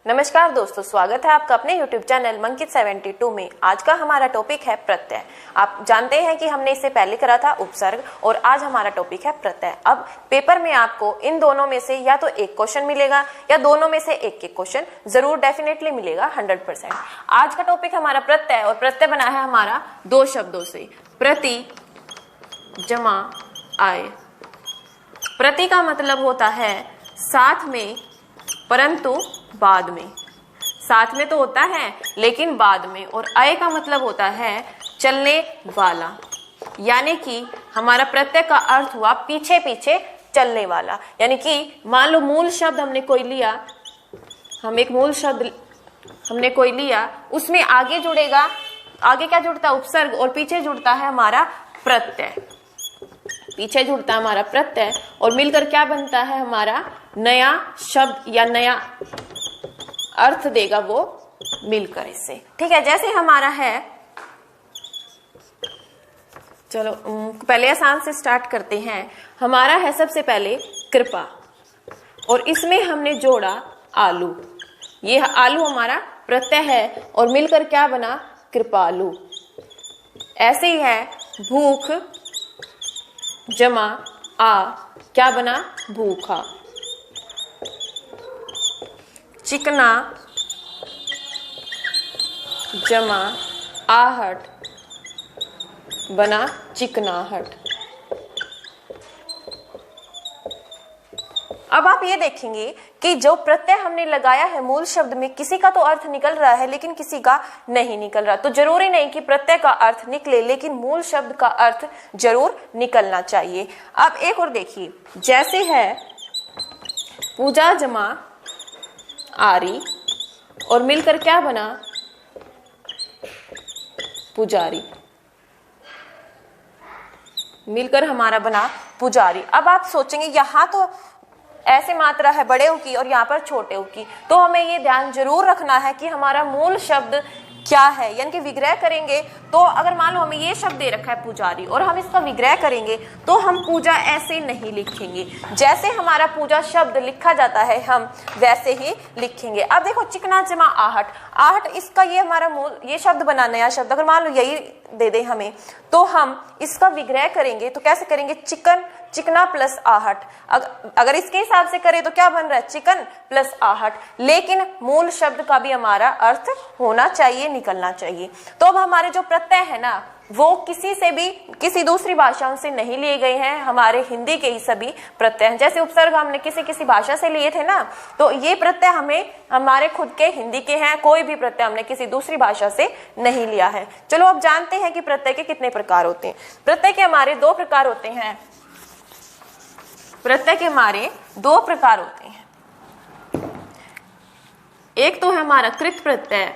नमस्कार दोस्तों, स्वागत है आपका अपने YouTube चैनल मंकित 72 में। आज का हमारा टॉपिक है प्रत्यय। आप जानते हैं कि हमने इससे पहले करा था उपसर्ग और आज हमारा टॉपिक है प्रत्यय। अब पेपर में आपको इन दोनों में से या तो एक क्वेश्चन मिलेगा या दोनों में से एक क्वेश्चन जरूर डेफिनेटली मिलेगा 100%। आज का टॉपिक हमारा प्रत्यय और प्रत्यय बना है हमारा दो शब्दों से, प्रति जमा आय। प्रति का मतलब होता है साथ में परंतु बाद में, साथ में तो होता है लेकिन बाद में। और आय का मतलब होता है चलने वाला, यानी कि हमारा प्रत्यय का अर्थ हुआ पीछे पीछे चलने वाला। यानी कि मान लो मूल शब्द हमने कोई लिया, एक मूल शब्द हमने कोई लिया, उसमें आगे जुड़ेगा, आगे क्या जुड़ता है? उपसर्ग, और पीछे जुड़ता है हमारा प्रत्यय। पीछे जुड़ता है हमारा प्रत्यय और मिलकर क्या बनता है? हमारा नया शब्द या नया अर्थ देगा वो मिलकर इससे। ठीक है, जैसे हमारा है, चलो पहले आसान से स्टार्ट करते हैं। हमारा है सबसे पहले कृपा और इसमें हमने जोड़ा आलू। ये आलू हमारा प्रत्यय है और मिलकर क्या बना? कृपालु। ऐसे ही है भूख जमा आ, क्या बना? भूखा। चिकना जमा आहट बना चिकनाहट। अब आप ये देखेंगे कि जो प्रत्यय हमने लगाया है मूल शब्द में, किसी का तो अर्थ निकल रहा है लेकिन किसी का नहीं निकल रहा। तो जरूरी नहीं कि प्रत्यय का अर्थ निकले, लेकिन मूल शब्द का अर्थ जरूर निकलना चाहिए। अब एक और देखिए, जैसे है पूजा जमा आरी और मिलकर क्या बना? पुजारी। मिलकर हमारा बना पुजारी। अब आप सोचेंगे यहां तो ऐसे मात्रा है बड़े की और यहाँ पर छोटे की, तो हमें ये ध्यान जरूर रखना है कि हमारा मूल शब्द क्या है। यानी कि विग्रह करेंगे तो अगर मान लो हमें ये शब्द दे रखा है पुजारी और हम इसका विग्रह करेंगे तो हम पूजा ऐसे नहीं लिखेंगे। जैसे हमारा पूजा शब्द लिखा जाता है हम वैसे ही लिखेंगे। अब देखो चिकना जमा आहट, आहट इसका ये हमारा मूल ये शब्द बना नया शब्द। अगर मान लो यही दे दे हमें तो हम इसका विग्रह करेंगे तो कैसे करेंगे? चिकन चिकना प्लस आहट। अगर इसके हिसाब से करें तो क्या बन रहा है? चिकन प्लस आहट। लेकिन मूल शब्द का भी हमारा अर्थ होना चाहिए, निकलना चाहिए। तो अब हमारे जो प्रत्यय है ना, वो किसी से भी किसी दूसरी भाषाओं से नहीं लिए गए हैं, हमारे हिंदी के ही सभी प्रत्यय हैं। जैसे उपसर्ग हमने किसी भाषा से लिए थे ना, तो ये प्रत्यय हमें हमारे खुद के हिंदी के हैं। कोई भी प्रत्यय हमने किसी दूसरी भाषा से नहीं लिया है। चलो अब जानते हैं कि प्रत्यय के कितने प्रकार होते हैं। प्रत्यय के हमारे दो प्रकार होते हैं। प्रत्यय के हमारे दो प्रकार होते हैं। एक तो है हमारा कृत प्रत्यय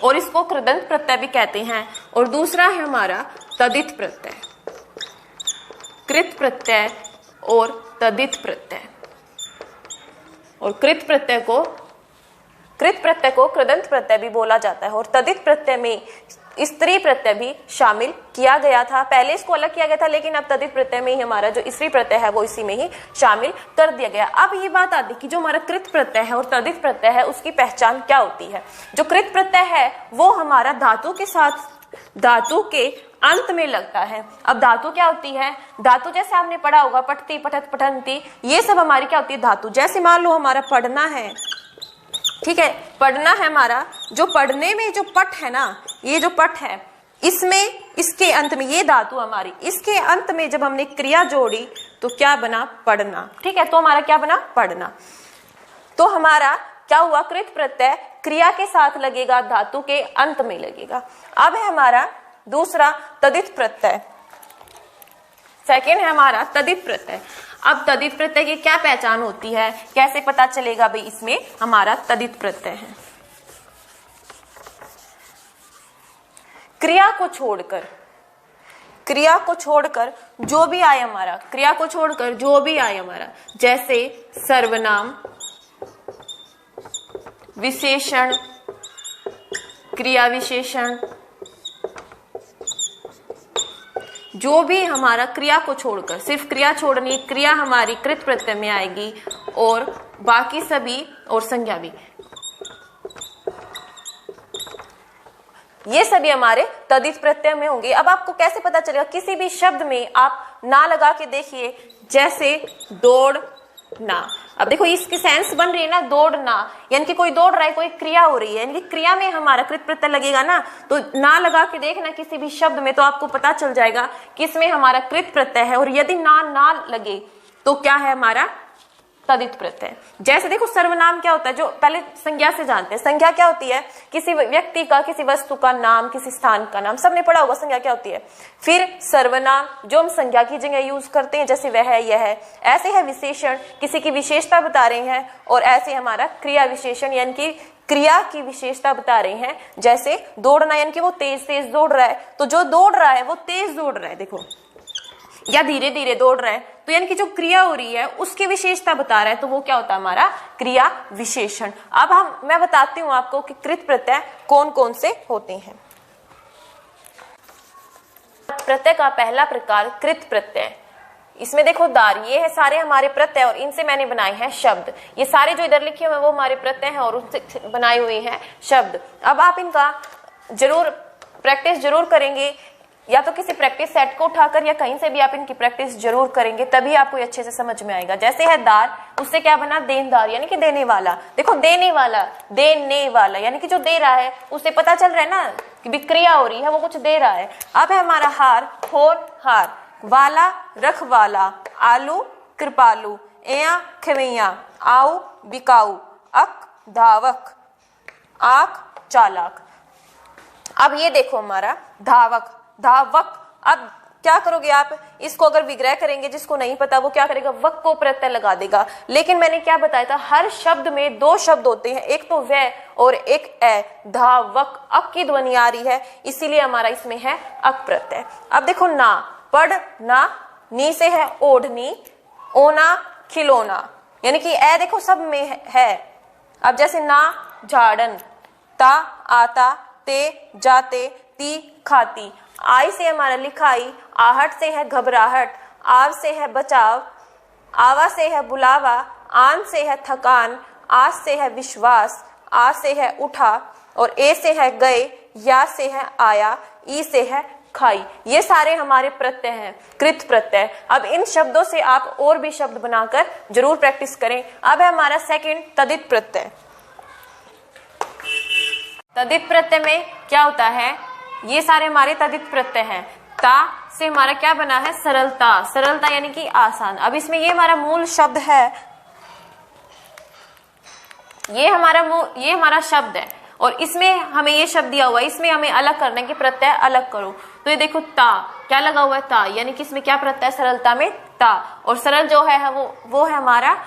और इसको कृदंत प्रत्यय भी कहते हैं, और दूसरा है हमारा तदित प्रत्यय। कृत प्रत्यय और तदित प्रत्यय। और कृत प्रत्यय को कृदंत प्रत्यय भी बोला जाता है, और तदित प्रत्यय में स्त्री प्रत्यय भी शामिल किया गया था। पहले इसको अलग किया गया था, लेकिन अब तदित प्रत्यय में ही हमारा जो स्त्री प्रत्यय है वो इसी में ही शामिल कर दिया गया। अब ये बात आती कि जो हमारा कृत प्रत्यय है और तदित प्रत्यय है उसकी पहचान क्या होती है। जो कृत प्रत्यय है वो हमारा धातु के साथ धातु के अंत में लगता है। अब धातु क्या होती है? धातु जैसे आपने पढ़ा होगा पठती पठत पठंती, ये सब हमारी क्या होती है? धातु। जैसे मान लो हमारा पढ़ना है, ठीक है, पढ़ना है हमारा, जो पढ़ने में जो पट है ना, ये जो पट है इसमें इसके अंत में ये धातु हमारी, इसके अंत में जब हमने क्रिया जोड़ी तो क्या बना? पढ़ना। ठीक है, तो हमारा क्या बना? पढ़ना। तो हमारा क्या हुआ? कृत प्रत्यय क्रिया के साथ लगेगा, धातु के अंत में लगेगा। अब है हमारा दूसरा तदित प्रत्यय। सेकेंड है हमारा तदित प्रत्यय। अब तदित प्रत्यय की क्या पहचान होती है? कैसे पता चलेगा भाई इसमें हमारा तदित प्रत्यय है? क्रिया को छोड़कर जो भी आए हमारा, क्रिया को छोड़कर जो भी आए हमारा, जैसे सर्वनाम, विशेषण, क्रिया विशेषण, जो भी हमारा क्रिया को छोड़कर, सिर्फ क्रिया छोड़नी, क्रिया हमारी कृत प्रत्यय में आएगी और बाकी सभी, और संज्ञा भी, ये सभी हमारे तदित प्रत्यय में होंगे। अब आपको कैसे पता चलेगा? किसी भी शब्द में आप ना लगा के देखिए, जैसे दौड़ना। अब देखो इसकी सेंस बन रही है ना, दौड़ना, यानी कि कोई दौड़ रहा है, कोई क्रिया हो रही है, यानी कि क्रिया में हमारा कृत प्रत्यय लगेगा ना। तो ना लगा के देखना किसी भी शब्द में, तो आपको पता चल जाएगा कि इसमें हमारा कृत प्रत्यय है। और यदि ना लगे तो क्या है? हमारा तदित प्रत्यय। जैसे देखो सर्वनाम क्या होता है, जो पहले संज्ञा से जानते हैं। संज्ञा क्या होती है? किसी व्यक्ति का, किसी वस्तु का नाम, किसी स्थान का नाम, सबने पढ़ा होगा संज्ञा क्या होती है। फिर सर्वनाम, जो हम संज्ञा की जगह यूज करते हैं, जैसे वह, यह। ऐसे है विशेषण, किसी की विशेषता बता रहे हैं। और ऐसे हमारा क्रिया विशेषण, यानी कि क्रिया की विशेषता बता रहे हैं। जैसे दौड़ना, यानी कि वो तेज तेज दौड़ रहा है, तो जो दौड़ रहा है वो तेज दौड़ रहा है, देखो, या धीरे धीरे दौड़ रहा है, तो यानी कि जो क्रिया हो रही है उसकी विशेषता बता रहा है, तो वो क्या होता है? हमारा क्रिया विशेषण। अब मैं बताती हूं आपको कि कृत प्रत्यय कौन कौन से होते हैं। प्रत्यय का पहला प्रकार कृत प्रत्यय। इसमें देखो दार, ये है सारे हमारे प्रत्यय और इनसे मैंने बनाए हैं शब्द। ये सारे जो इधर लिखे हुए हैं वो हमारे प्रत्यय हैं और उनसे बनाए हुए हैं शब्द। अब आप इनका जरूर प्रैक्टिस जरूर करेंगे, या तो किसी प्रैक्टिस सेट को उठाकर या कहीं से भी आप इनकी प्रैक्टिस जरूर करेंगे, तभी आपको अच्छे से समझ में आएगा। जैसे है दार, उससे क्या बना? देनदार, यानी कि देने वाला। देखो देने वाला, देने वाला, यानी कि जो दे रहा है उससे पता चल रहा है ना कि विक्रिया हो रही है, वो कुछ दे रहा है। अब है हमारा हार, होर हार, वाला रखवाला, आलू कृपालु, एया खवैया, आओ बिकाऊ, अक धावक, आक चालाक। अब ये देखो हमारा धावक, धावक। अब क्या करोगे आप? इसको अगर विग्रह करेंगे, जिसको नहीं पता वो क्या करेगा? वक को प्रत्यय लगा देगा। लेकिन मैंने क्या बताया था, हर शब्द में दो शब्द होते हैं, एक तो वह और एक ए। धावक, अक की ध्वनि आ रही है, इसीलिए हमारा इसमें है अक प्रत्यय। अब देखो ना, पढ़ना, नी से है ओढ़नी, ओना खिलौना, यानी कि ए देखो सब में है। अब जैसे ना झाड़न, ता आता, ते जाते, ती खाती। आई से हमारा लिखाई, आहट से है घबराहट, आव से है बचाव, आवा से है बुलावा, आन से है थकान, आज से है विश्वास, आ से है उठा, और ए से है गए, या से है आया, ई से है खाई। ये सारे हमारे प्रत्यय हैं, कृत प्रत्यय। अब इन शब्दों से आप और भी शब्द बनाकर जरूर प्रैक्टिस करें। अब है हमारा सेकंड तदित प्रत्यय। तदित प्रत्यय में क्या होता है? ये सारे हमारे तदित प्रत्यय हैं। ता से हमारा क्या बना है? सरलता, सरलता यानी कि आसान। अब इसमें ये हमारा मूल शब्द है, ये हमारा शब्द है और इसमें हमें ये शब्द दिया हुआ है, इसमें हमें अलग करना है कि प्रत्यय अलग करो। तो ये देखो ता, क्या लगा हुआ है? ता, यानी कि इसमें क्या प्रत्यय? सरलता में ता। और सरल जो है वो है हमारा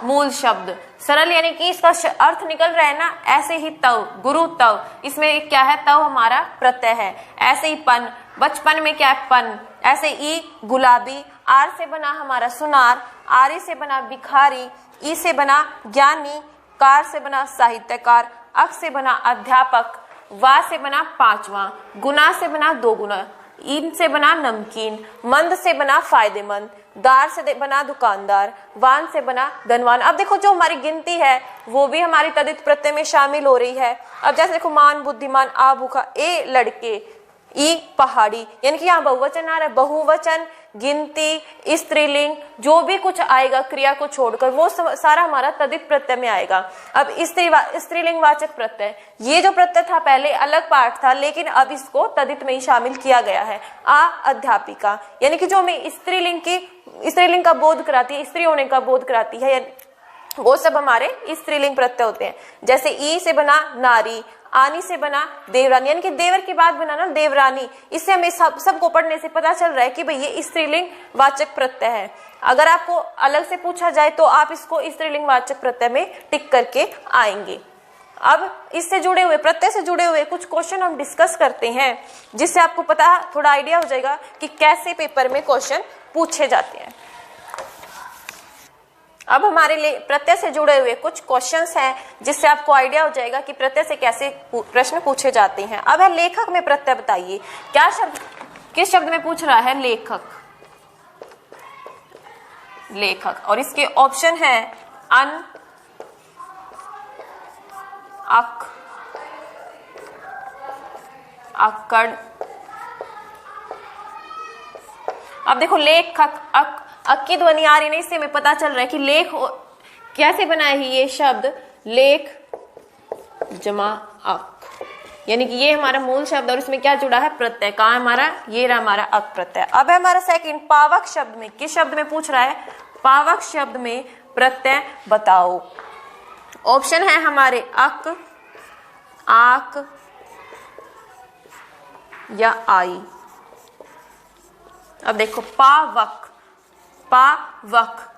मूल शब्द। सरल यानी कि इसका अर्थ निकल रहा है ना, ऐसे ही तव, गुरु तव, इसमें क्या है? तव हमारा प्रत्यय है। ऐसे ही पन, बचपन में क्या है? पन। ऐसे ई गुलाबी, आर से बना हमारा सुनार, आरे से बना भिखारी, ई से बना ज्ञानी, कार से बना साहित्यकार, अक से बना अध्यापक, वा से बना पांचवा, गुना से बना दो गुना, इन से बना नमकीन, मंद से बना फायदेमंद, दार से बना दुकानदार, वान से बना धनवान। अब देखो जो हमारी गिनती है वो भी हमारी तदित प्रत्यय में शामिल हो रही है। अब जैसे देखो मान बुद्धिमान, आ भूखा, ए लड़के, ई पहाड़ी, यानी कि यहाँ बहुवचन आ रहा है। बहुवचन, गिनती, स्त्रीलिंग, जो भी कुछ आएगा क्रिया को छोड़कर वो सारा हमारा तदित प्रत्यय में आएगा। अब स्त्रीलिंग वाचक प्रत्यय, ये जो प्रत्यय था पहले अलग पार्ट था, लेकिन अब इसको तदित में ही शामिल किया गया है। आ अध्यापिका, यानी कि जो हमें स्त्रीलिंग का बोध कराती है, स्त्री होने का बोध कराती है, वो सब हमारे स्त्रीलिंग प्रत्यय होते हैं। जैसे ई से बना नारी, आनी से बना देवरानी, यानी कि देवर के बाद बना ना देवरानी। इससे हमें सबको पढ़ने से पता चल रहा है कि भाई ये स्त्रीलिंग वाचक प्रत्यय है। अगर आपको अलग से पूछा जाए तो आप इसको स्त्रीलिंग वाचक प्रत्यय में टिक करके आएंगे। अब इससे जुड़े हुए, प्रत्यय से जुड़े हुए कुछ क्वेश्चन हम डिस्कस करते हैं, जिससे आपको पता थोड़ा आइडिया हो जाएगा कि कैसे पेपर में क्वेश्चन पूछे जाते हैं। अब हमारे लिए प्रत्यय से जुड़े हुए कुछ क्वेश्चंस हैं, जिससे आपको आइडिया हो जाएगा कि प्रत्यय से कैसे प्रश्न पूछे जाते हैं। अब है लेखक में प्रत्यय, बताइए क्या शब्द, किस शब्द में पूछ रहा है? लेखक, लेखक। और इसके ऑप्शन है अन, अक, अक्कड़। अब देखो लेख अक की ध्वनि आ रही नहीं, इससे हमें पता चल रहा है कि लेख कैसे बना है ये शब्द, लेख जमा अक, यानी कि ये हमारा मूल शब्द और इसमें क्या जुड़ा है, प्रत्यय। कहाँ है हमारा, ये रहा हमारा अक प्रत्यय। अब है हमारा सेकंड, पावक शब्द में, किस शब्द में पूछ रहा है, पावक शब्द में प्रत्यय बताओ। ऑप्शन है हमारे अक, आक या आई। अब देखो पावक, पावक,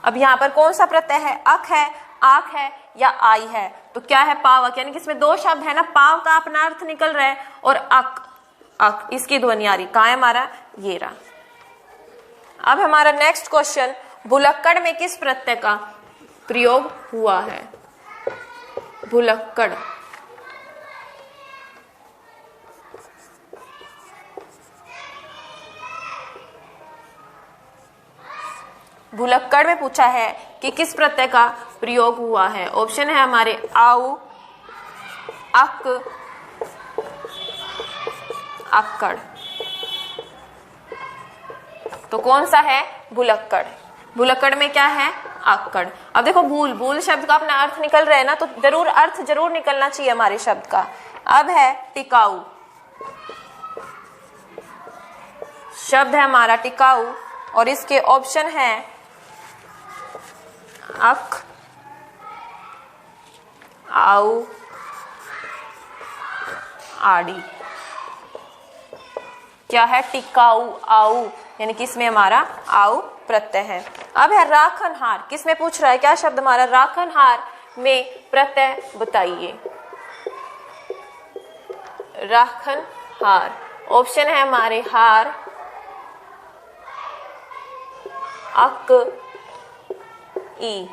अब यहां पर कौन सा प्रत्यय है, अक है, आक है या आई है, तो क्या है, पावक, यानी कि इसमें दो शब्द है ना, पाव का अपना अर्थ निकल रहा है और अक, अक इसकी ध्वनि आ रही। कहाँ है हमारा, ये रहा। अब हमारा नेक्स्ट क्वेश्चन, भुलक्कड़ में किस प्रत्यय का प्रयोग हुआ है, भुलक्कड़। भुलक्कड़ में पूछा है कि किस प्रत्यय का प्रयोग हुआ है। ऑप्शन है हमारे आउ, अक, अक्कड़। तो कौन सा है, भुलक्कड़। भुलक्कड़ में क्या है, अक्कड़। अब देखो भूल, भूल शब्द का अपना अर्थ निकल रहा है ना, तो जरूर अर्थ जरूर निकलना चाहिए हमारे शब्द का। अब है टिकाऊ, शब्द है हमारा टिकाऊ और इसके ऑप्शन है अक, आउ, आड़ी। क्या है, टिकाऊ, आउ, यानी कि इसमें हमारा आउ प्रत्यय है। अब है राखनहार, किसमें पूछ रहा है, क्या शब्द हमारा, राखनहार में प्रत्यय बताइए। राखनहार, ऑप्शन है हमारे हार, अक, ई।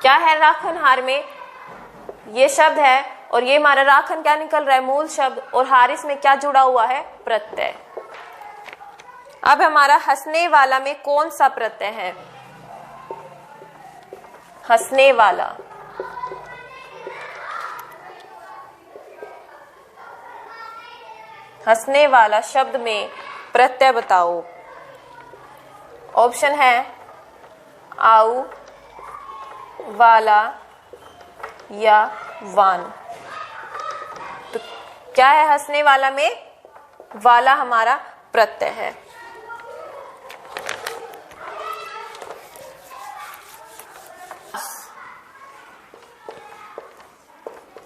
क्या है राखनहार में, ये शब्द है और ये हमारा राखन क्या निकल रहा है, मूल शब्द, और हार इसमें क्या जुड़ा हुआ है, प्रत्यय। अब हमारा हंसने वाला में कौन सा प्रत्यय है, हंसने वाला। हंसने वाला शब्द में प्रत्यय बताओ। ऑप्शन है आउ, वाला या वान। तो क्या है, हंसने वाला में वाला हमारा प्रत्यय है।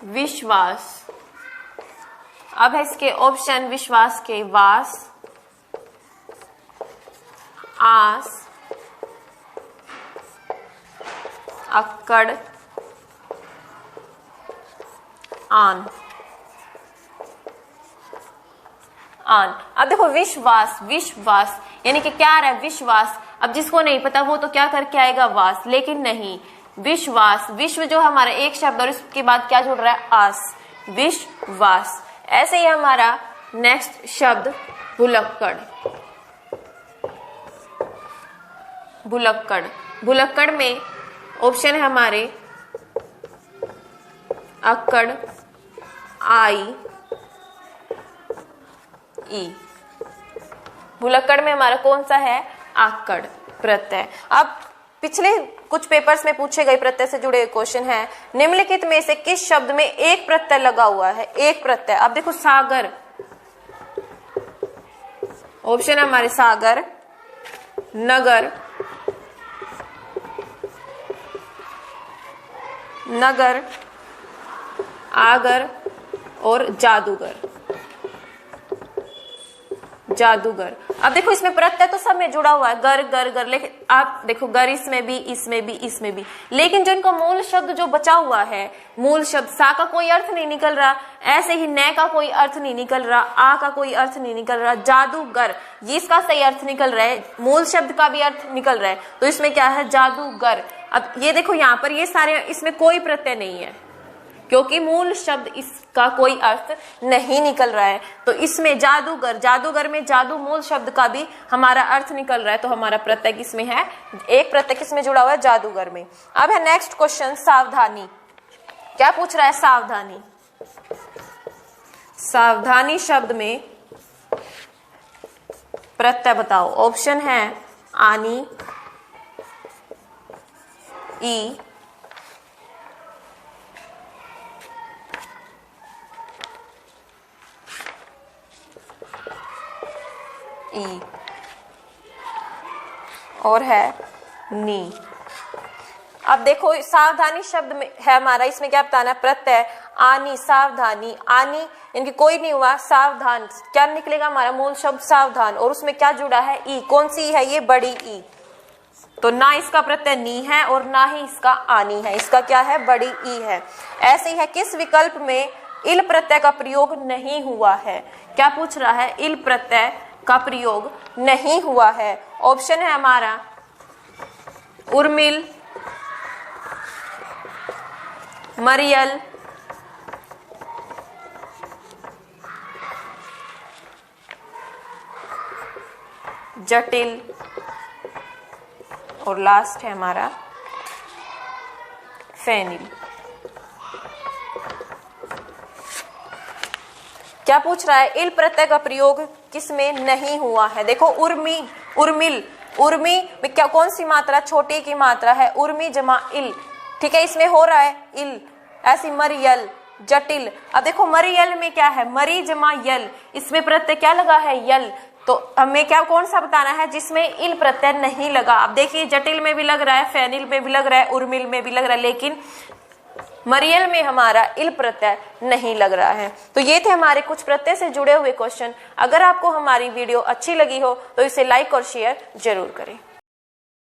विश्वास, अब है इसके ऑप्शन, विश्वास के वास, आस, अक्कड़, आन। आन। अब देखो विश्वास, विश्वास यानी कि क्या आ रहा है, विश्वास। अब जिसको नहीं पता वो तो क्या करके आएगा, वास, लेकिन नहीं, विश्वास, विश्व जो हमारा एक शब्द और इसके बाद क्या जुड़ रहा है, आस, विश्वास। ऐसे ही हमारा नेक्स्ट शब्द भुलक्कड़। भुलक्कड़, भुलक्कड़ में ऑप्शन है हमारे अक्कड़, आई, ई। भुलक्कड़ में हमारा कौन सा है, आक्कड़ प्रत्यय। अब पिछले कुछ पेपर्स में पूछे गए प्रत्यय से जुड़े क्वेश्चन है, निम्नलिखित में से किस शब्द में एक प्रत्यय लगा हुआ है, एक प्रत्यय। अब देखो सागर, ऑप्शन है हमारे सागर, नगर, नगर, आगर और जादूगर। जादूगर। अब देखो इसमें प्रत्यय तो सब में जुड़ा हुआ है, गर गर गर, लेकिन आप देखो गर इसमें भी, इसमें भी, इसमें भी, लेकिन जो इनका मूल शब्द जो बचा हुआ है, मूल शब्द सा का कोई अर्थ नहीं निकल रहा, ऐसे ही न का कोई अर्थ नहीं निकल रहा, आ का कोई अर्थ नहीं निकल रहा, जादूगर ये इसका सही अर्थ निकल रहा है, मूल शब्द का भी अर्थ निकल रहा है, तो इसमें क्या है, जादूगर। अब ये देखो यहाँ पर ये सारे, इसमें कोई प्रत्यय नहीं है क्योंकि मूल शब्द इसका कोई अर्थ नहीं निकल रहा है, तो इसमें जादूगर, जादूगर में जादू मूल शब्द का भी हमारा अर्थ निकल रहा है, तो हमारा प्रत्यय किसमें है, एक प्रत्यय किसमें जुड़ा हुआ है, जादूगर में। अब है नेक्स्ट क्वेश्चन सावधानी। क्या पूछ रहा है, सावधानी। सावधानी शब्द में प्रत्यय बताओ। ऑप्शन है आनी, ई, और है नी। अब देखो सावधानी शब्द में है हमारा, इसमें क्या बताना है? प्रत्यय आनी, सावधानी, आनी इनकी कोई नहीं हुआ, सावधान क्या निकलेगा हमारा? मूल शब्द सावधान, और उसमें क्या जुड़ा है? ई। कौन सी है ये? बड़ी ई। तो ना इसका प्रत्यय नी है और ना ही इसका आनी है, इसका क्या है? बड़ी ई है। ऐसे ही है, किस विकल्प में इल प्रत्यय का प्रयोग नहीं हुआ है? क्या पूछ रहा है? इल प्रत्यय का प्रयोग नहीं हुआ है। ऑप्शन है हमारा उर्मिल, मरियल, जटिल, और लास्ट है हमारा फेनिल। क्या पूछ रहा है? इल प्रत्यय का प्रयोग किसमें नहीं हुआ है? देखो उर्मी, उर्मिल, उर्मी में क्या कौन सी मात्रा? छोटी की मात्रा है, उर्मी जमा इल, ठीक है, इसमें हो रहा है इल। ऐसी मरियल, जटिल। अब देखो मरियल में क्या है? मरी जमा यल, इसमें प्रत्यय क्या लगा है? यल। तो हमें क्या कौन सा बताना है जिसमें इल प्रत्यय नहीं लगा? अब देखिए जटिल में भी लग रहा है, फेनिल में भी लग रहा है, उर्मिल में भी लग रहा है, लेकिन मरियल में हमारा इल प्रत्यय नहीं लग रहा है। तो ये थे हमारे कुछ प्रत्यय से जुड़े हुए क्वेश्चन। अगर आपको हमारी वीडियो अच्छी लगी हो तो इसे लाइक और शेयर जरूर करें।